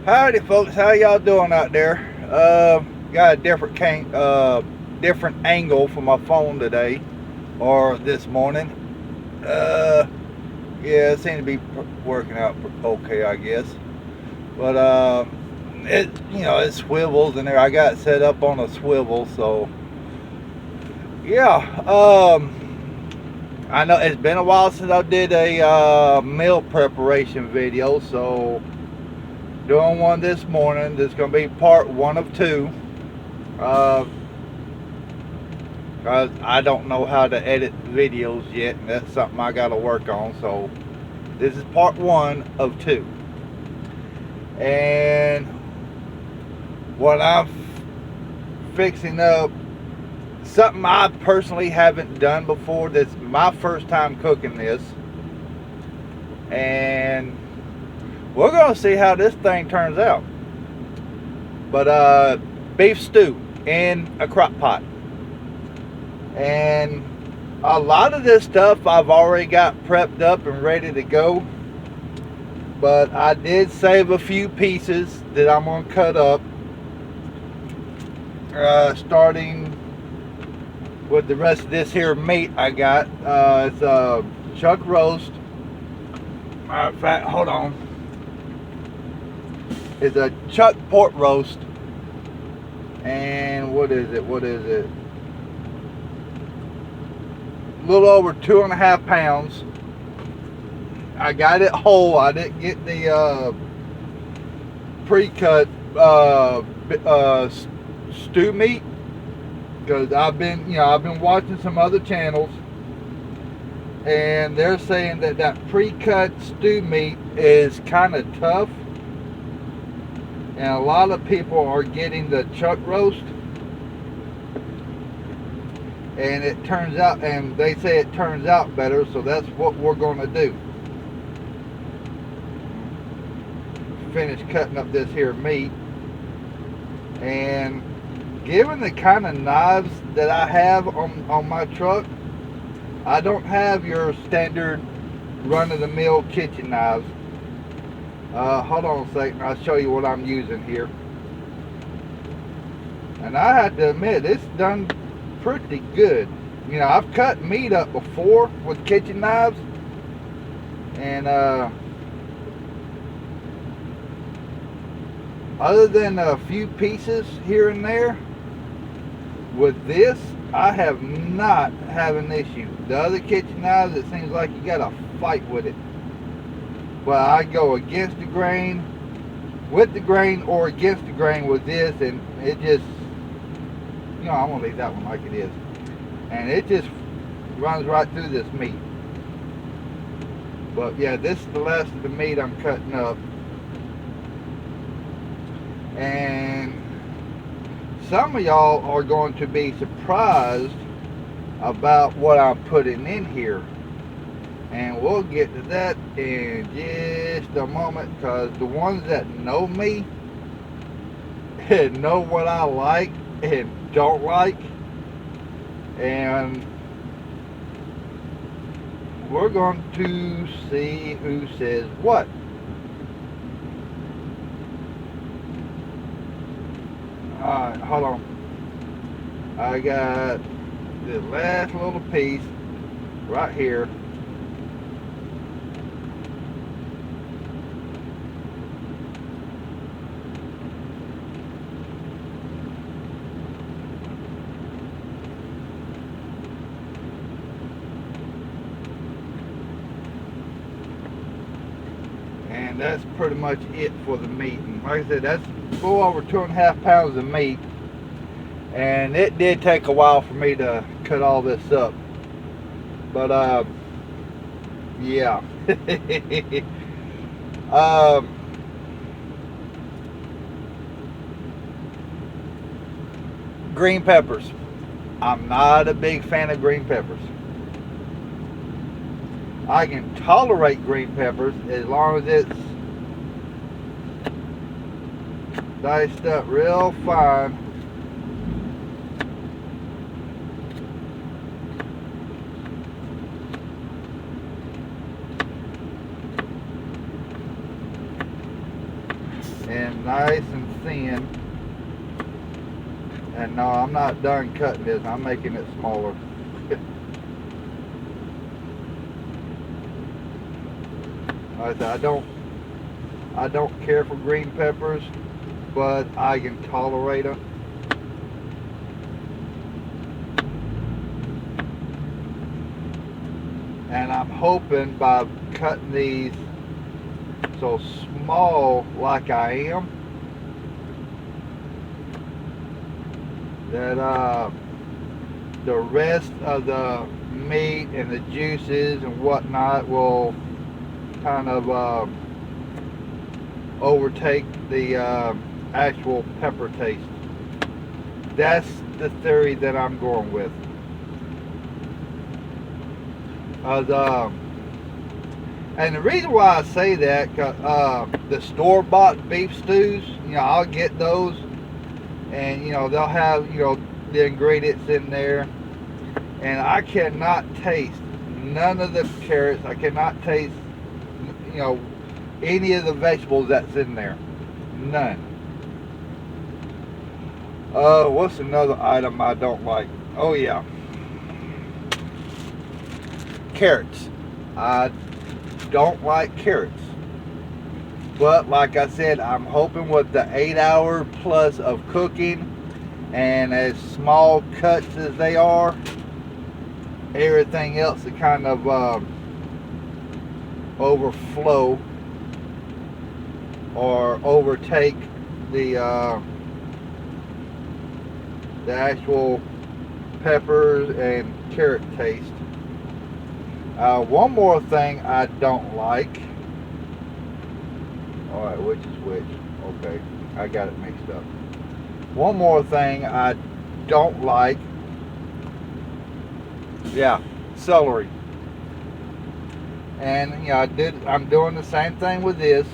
Howdy, folks. How y'all doing out there? Got a different angle for my phone today, or this morning. Uh, yeah, it seems to be working out okay, I guess. But it swivels in there. I got it set up on a swivel, so yeah. I know it's been a while since I did a meal preparation video, so doing one this morning. This is gonna be part one of two. Uh, I don't know how to edit videos yet, and that's something I got to work on. So this is part one of two. And what I'm fixing up, something I personally haven't done before. This is my first time cooking this, and we're gonna see how this thing turns out. But beef stew in a crock pot. And a lot of this stuff I've already got prepped up and ready to go, but I did save a few pieces that I'm going to cut up, starting with the rest of this here meat I got. It's a chuck roast. Matter of fact, hold on. It's a chuck pork roast. And what is it? A little over 2.5 pounds. I got it whole. I didn't get the pre-cut stew meat, because I've been watching some other channels, and they're saying that pre-cut stew meat is kind of tough, and a lot of people are getting the chuck roast. And it turns out, and they say it turns out better, so that's what we're going to do. Finish cutting up this here meat. And given the kind of knives that I have on my truck, I don't have your standard run-of-the-mill kitchen knives. Hold on a second, I'll show you what I'm using here. And I have to admit, it's done pretty good. I've cut meat up before with kitchen knives, and other than a few pieces here and there, with this I have not had an issue. The other kitchen knives, it seems like you gotta fight with it, but I go against the grain, with the grain, or against the grain with this, and it just, I'm gonna leave that one like it is, and it just runs right through this meat. But yeah, this is the last of the meat I'm cutting up, and some of y'all are going to be surprised about what I'm putting in here, and we'll get to that in just a moment, because the ones that know me and know what I like and don't like, and we're going to see who says what. Alright, hold on. I got the last little piece right here. And that's pretty much it for the meat. And like I said, that's a little over 2.5 pounds of meat, and it did take a while for me to cut all this up, but yeah. Green peppers. I'm not a big fan of green peppers. I can tolerate green peppers as long as it's diced up real fine. and nice and thin. And no, I'm not done cutting this. I'm making it smaller. Like I said, I don't care for green peppers, but I can tolerate them. And I'm hoping by cutting these so small like I am, that the rest of the meat and the juices and whatnot will kind of overtake the actual pepper taste. That's the theory that I'm going with. And the reason why I say that, the store-bought beef stews, I'll get those, and they'll have the ingredients in there, and I cannot taste none of the carrots. I cannot taste any of the vegetables that's in there. None. What's another item I don't like? Oh yeah, carrots. I don't like carrots, but like I said, I'm hoping with the 8 hour plus of cooking and as small cuts as they are, everything else to kind of overflow or overtake the actual peppers and carrot taste. One more thing I don't like. Alright, which is which? Okay, I got it mixed up. One more thing I don't like. Yeah, celery. And I'm doing the same thing with this.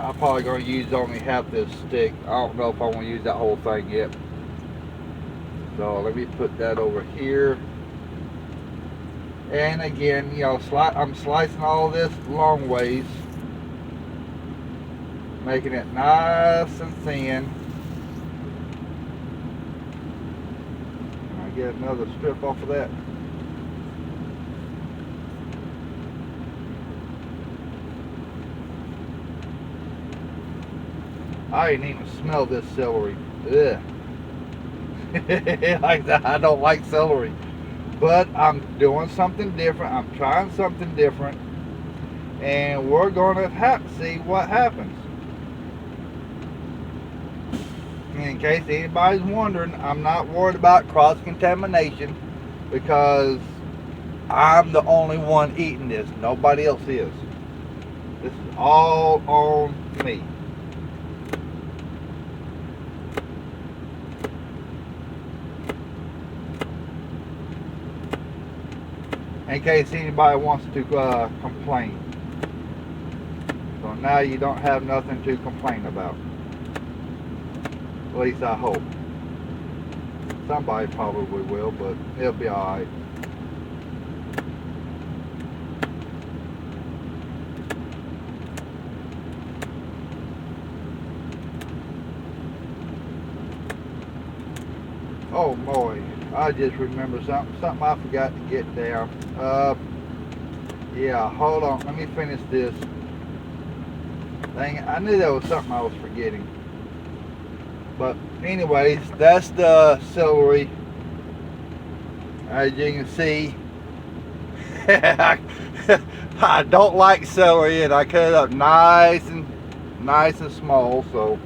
I'm probably going to use only half this stick. I don't know if I want to use that whole thing yet. So let me put that over here. And again, I'm slicing all this long ways, making it nice and thin. I get another strip off of that. I didn't even smell this celery. Ugh. Like that. I don't like celery, but I'm doing something different. I'm trying something different, and we're going to see what happens. In case anybody's wondering, I'm not worried about cross-contamination because I'm the only one eating this. Nobody else is. This is all on me. In case anybody wants to complain. So now you don't have nothing to complain about. At least I hope. Somebody probably will, but it'll be alright. Oh boy, I just remember something I forgot to get down. Yeah, hold on, let me finish this. Dang it, I knew there was something I was forgetting. But anyways, that's the celery. As you can see, I don't like celery, and I cut it up nice and small. So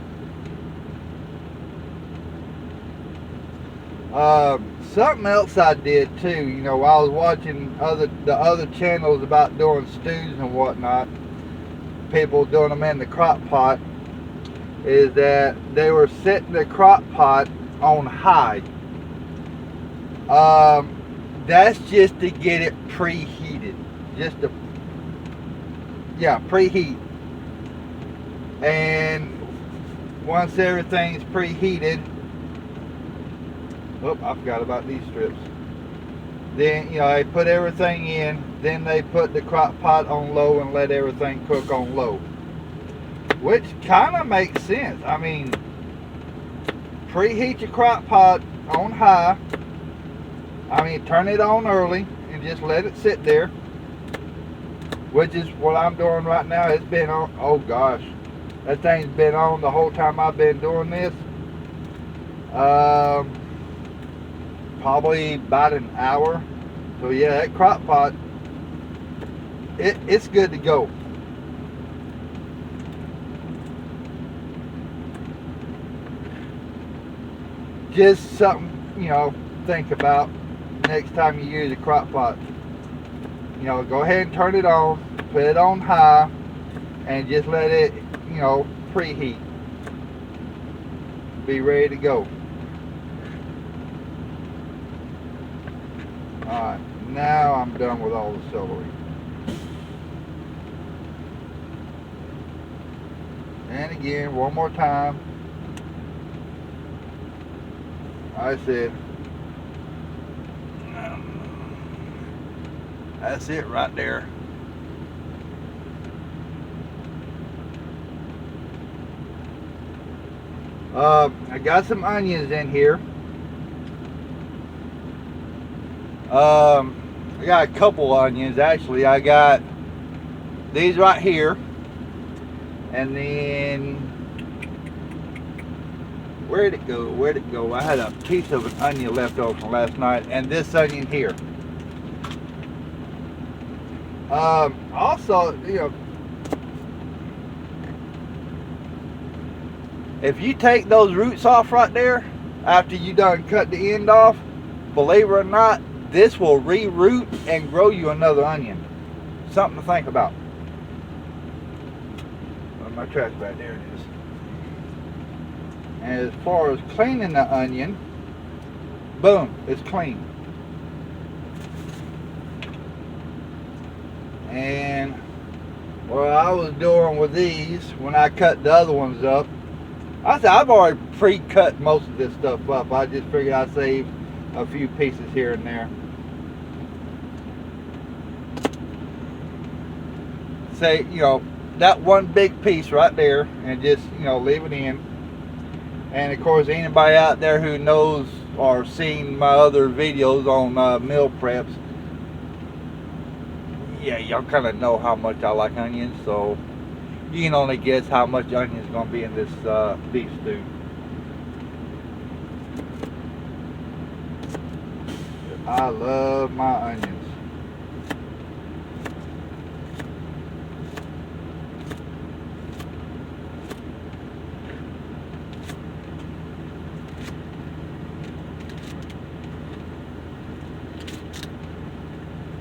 something else I did too, while I was watching the other channels about doing stews and whatnot, people doing them in the crock pot, is that they were setting the crock pot on high. That's just to get it preheated, just to preheat. And once everything's preheated, oh, I forgot about these strips. Then, you know, they put everything in. Then they put the crock pot on low and let everything cook on low. Which kind of makes sense. I mean, preheat your crock pot on high. I mean, turn it on early and just let it sit there. Which is what I'm doing right now. It's been on, oh gosh, that thing's been on the whole time I've been doing this. Probably about an hour. So yeah, that crock pot, it's good to go. Just something, you know, think about next time you use a crock pot. You know, go ahead and turn it on, put it on high, and just let it, you know, preheat. Be ready to go. Alright, now I'm done with all the celery. And again, one more time. I said, that's it right there. I got some onions in here. I got a couple onions actually. I got these right here, and then where'd it go? Where'd it go? I had a piece of an onion left over from last night, and this onion here. Also, you know, if you take those roots off right there after you done cut the end off, believe it or not, this will re-root and grow you another onion. Something to think about. My trash bag, there it is. And as far as cleaning the onion, boom, it's clean. And what I was doing with these when I cut the other ones up, I said I've already pre-cut most of this stuff up. I just figured I'd save a few pieces here and there. Say, you know, that one big piece right there, and just, you know, leave it in. And of course, anybody out there who knows or seen my other videos on meal preps, yeah, y'all kind of know how much I like onions, so you can only guess how much onion is going to be in this beef stew. I love my onions.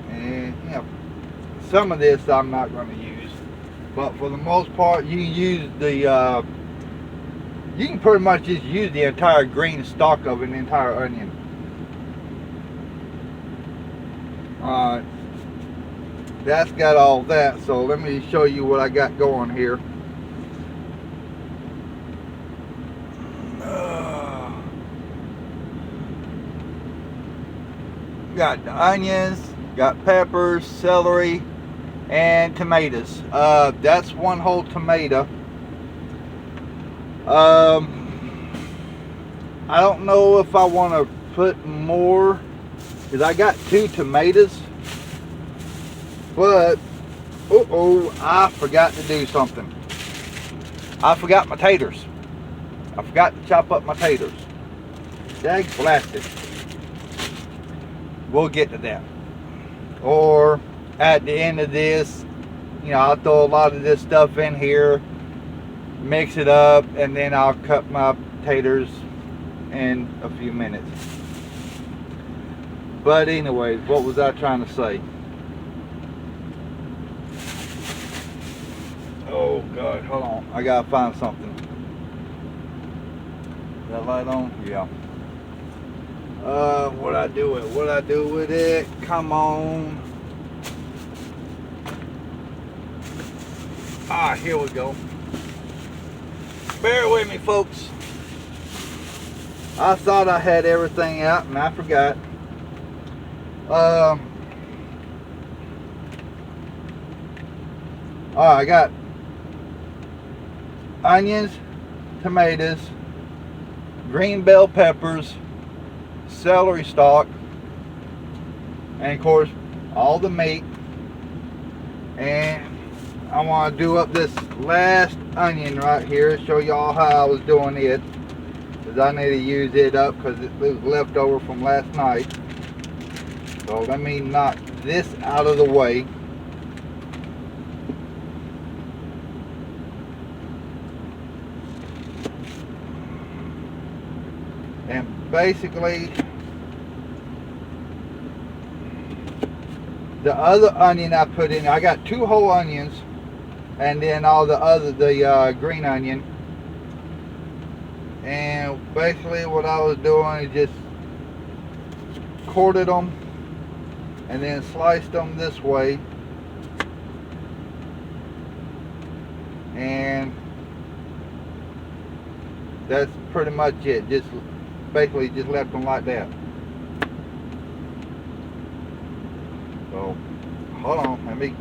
And, you know, some of this I'm not going to use, but for the most part you can use the you can pretty much just use the entire green stalk of an entire onion. That's got all that, so let me show you what I got going here. Got the onions, got peppers, celery, and tomatoes. That's one whole tomato. I don't know if I want to put more, because I got 2 tomatoes, but I forgot to do something. I forgot my taters. I forgot to chop up my taters. Dag blasted. We'll get to that. Or at the end of this, you know, I'll throw a lot of this stuff in here, mix it up, and then I'll cut my taters in a few minutes. But anyways, what was I trying to say? Oh God, hold on, I gotta find something. Is that light on? Yeah. What I do with it? Come on. Ah, here we go. Bear with me, folks. I thought I had everything out and I forgot. All right, I got onions, tomatoes, green bell peppers, celery stalk, and of course all the meat. And I want to do up this last onion right here, show y'all how I was doing it, because I need to use it up because it was left over from last night. So let me knock this out of the way. And basically, the other onion I put in, I got 2 whole onions, and then all the green onion. And basically what I was doing is just quartered them and then sliced them this way, and that's pretty much it. Just basically just left them like that. So hold on, let me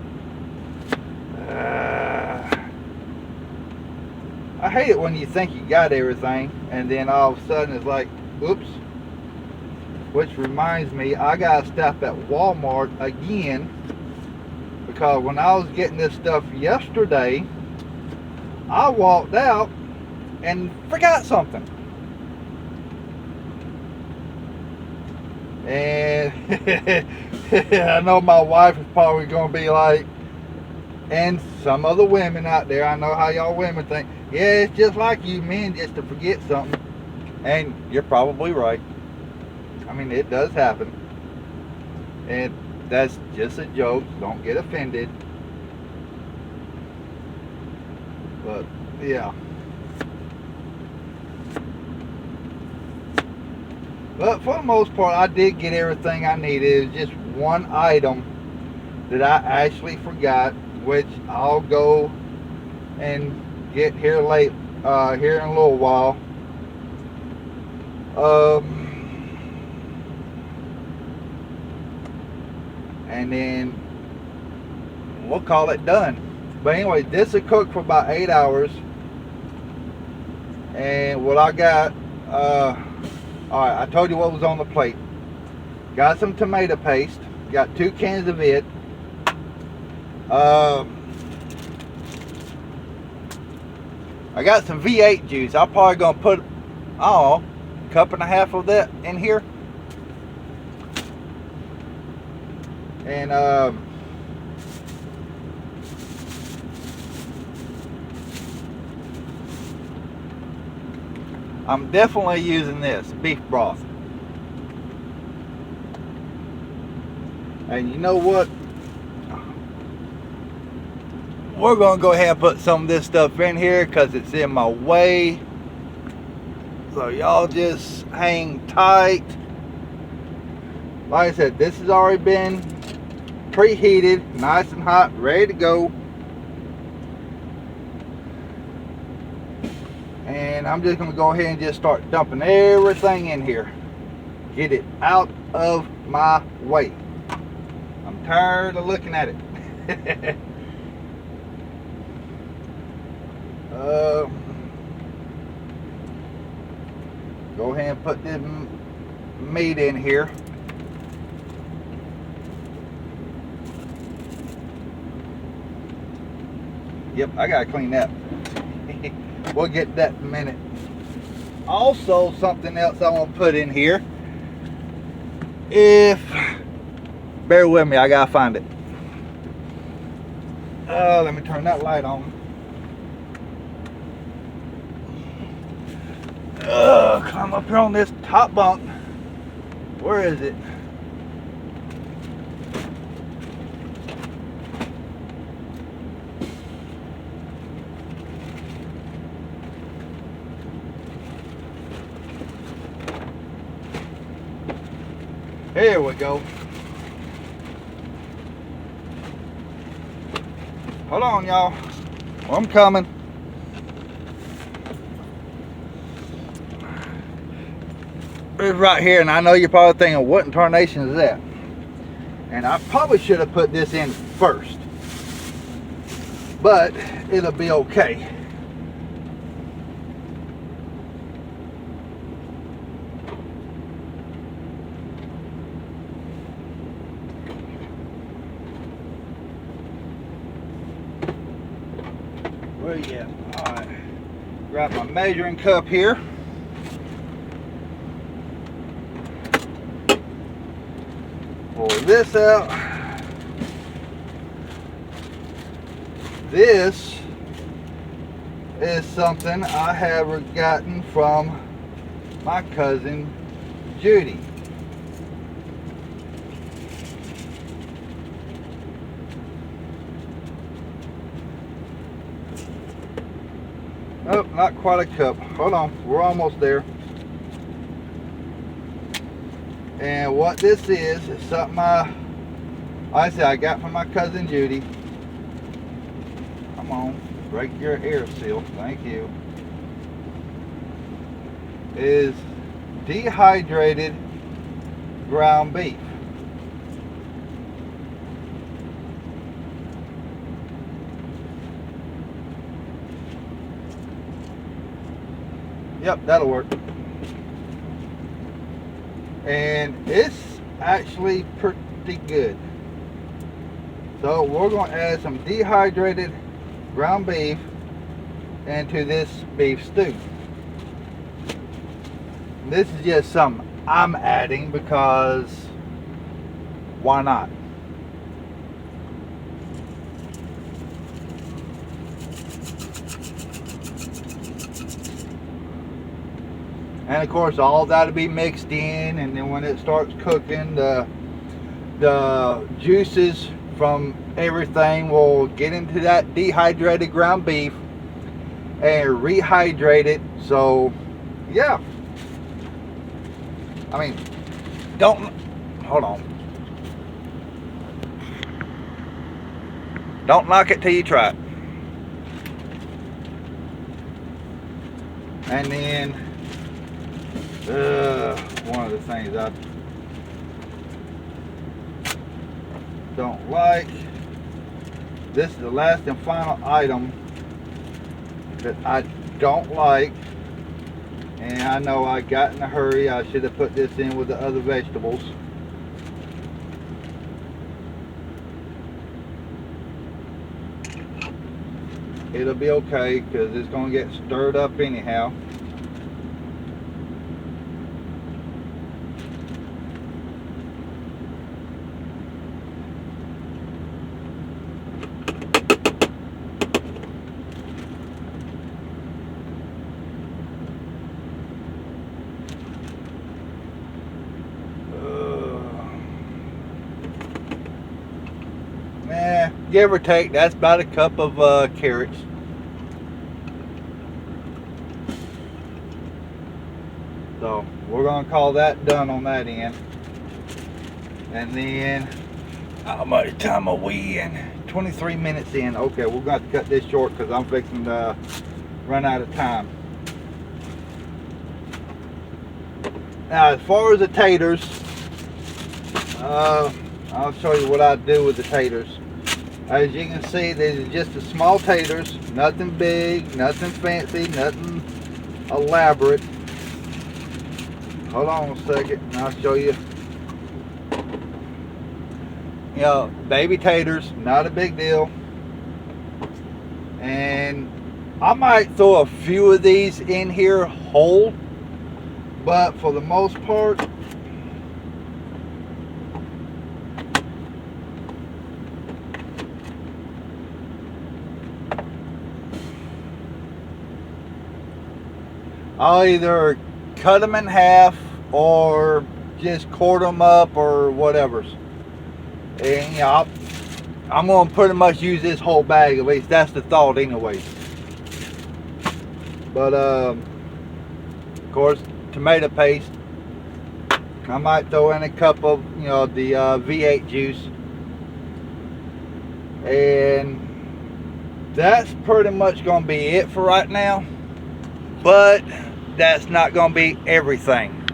I hate it when you think you got everything and then all of a sudden it's like, oops. Which reminds me, I gotta stop at Walmart again, because when I was getting this stuff yesterday, I walked out and forgot something. And I know my wife is probably gonna be like, and some other women out there, I know how y'all women think, yeah, it's just like you men just to forget something. And you're probably right. I mean, it does happen. And that's just a joke. Don't get offended. But, yeah. But for the most part, I did get everything I needed. It was just one item that I actually forgot, which I'll go and get here here in a little while. And then we'll call it done. But anyway, this will cook for about 8 hours. And what I got, alright, I told you what was on the plate. Got some tomato paste. Got 2 cans of it. I got some V8 juice. I'm probably gonna put, a cup and a half of that in here. And I'm definitely using this beef broth. And you know what? We're gonna go ahead and put some of this stuff in here because it's in my way. So y'all just hang tight. Like I said, this has already been preheated, nice and hot, ready to go. And I'm just gonna go ahead and just start dumping everything in here. Get it out of my way. I'm tired of looking at it. Go ahead and put this meat in here. Yep, I gotta clean that. We'll get to that in a minute. Also, something else I want to put in here. Bear with me, I gotta find it. Let me turn that light on. Climb up here on this top bunk. Where is it? Here we go. Hold on, y'all. I'm coming. It's right here, and I know you're probably thinking, what in tarnation is that? And I probably should have put this in first, but it'll be okay. Where you at? All right. Grab my measuring cup here. Pull this out. This is something I have gotten from my cousin Judy. Nope, not quite a cup. Hold on, we're almost there. And what this is something I got from my cousin Judy. Come on, break your air seal. Thank you. Is dehydrated ground beef. Yep, that'll work. And it's actually pretty good. So we're going to add some dehydrated ground beef into this beef stew. This is just something I'm adding because why not? And of course all that'll be mixed in, and then when it starts cooking, the juices from everything will get into that dehydrated ground beef and rehydrate it. So yeah, I mean, hold on, don't knock it till you try it. And then one of the things I don't like, this is the last and final item that I don't like, and I know I got in a hurry. I should have put this in with the other vegetables. It'll be okay because it's going to get stirred up anyhow. Give or take, that's about a cup of carrots. So we're gonna call that done on that end. And then how much time are we in? 23 minutes in. Okay, we're gonna have to cut this short because I'm fixing to run out of time. Now as far as the taters, I'll show you what I do with the taters. As you can see, these are just the small taters, nothing big, nothing fancy, nothing elaborate. Hold on a second and I'll show you. You know, baby taters, not a big deal. And I might throw a few of these in here whole, but for the most part, I'll either cut them in half or just quarter them up or whatever. And you know, I'm going to pretty much use this whole bag, at least that's the thought anyways. But of course, tomato paste, I might throw in a cup of, you know, the V8 juice. And that's pretty much going to be it for right now. But that's not going to be everything.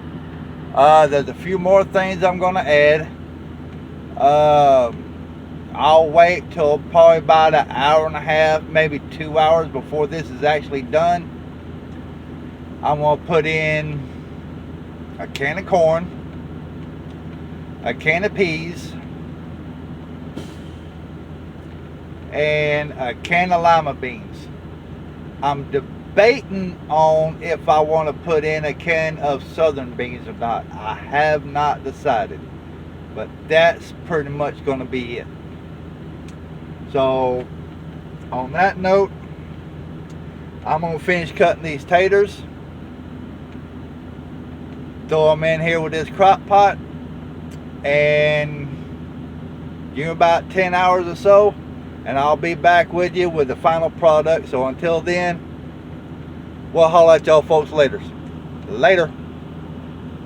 There's a few more things I'm going to add. I'll wait till probably about an hour and a half, maybe 2 hours before this is actually done. I'm going to put in a can of corn, a can of peas, and a can of lima beans. I'm debating on if I want to put in a can of southern beans or not. I have not decided, but that's pretty much going to be it. So on that note, I'm going to finish cutting these taters, throw them in here with this crock pot, and give about 10 hours or so, and I'll be back with you with the final product. So until then, we'll holler at y'all folks later.